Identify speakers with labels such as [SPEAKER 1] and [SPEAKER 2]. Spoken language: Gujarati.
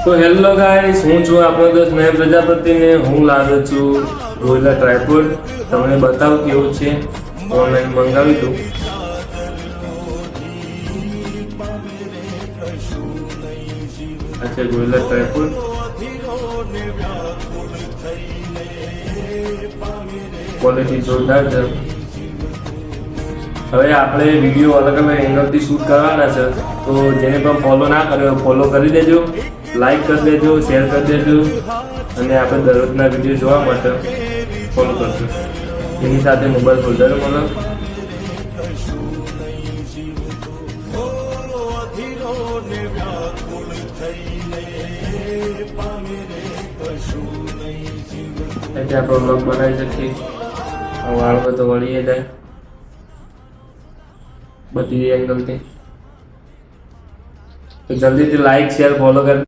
[SPEAKER 1] તો હેલો ગાઈસ, હું છું આપણો દોસ્ત મેં પ્રજાપતિ ને હું લાવ્યો છું ગોરિલા ટ્રાયપોડ. તમને બતાવું કેવું છે. ઓનલાઈન મંગાવ્યું હતું. આ છે ગોરિલા ટ્રાયપોડ. ક્વોલિટી જોરદાર છે. હવે આપણે વિડીયો અલગ અલગ એંગલથી શૂટ કરવાના છે, તો જેને પણ ફોલો ના કર્યો ફોલો કરી દેજો, લાઈક કરી દેજો, શેર કરી દેજો, અને આપણે દરરોજના વિડીયો જોવા માટે ફોલો કરજો. એની સાથે મોબાઈલ હોલ્ડર મળે. એટલે આપણે બ્લોગ બનાવી શકીએ. વાળ બધો વળીએ જાય બધી એંગલથી. તો જલ્દીથી લાઈક શેર ફોલો કરી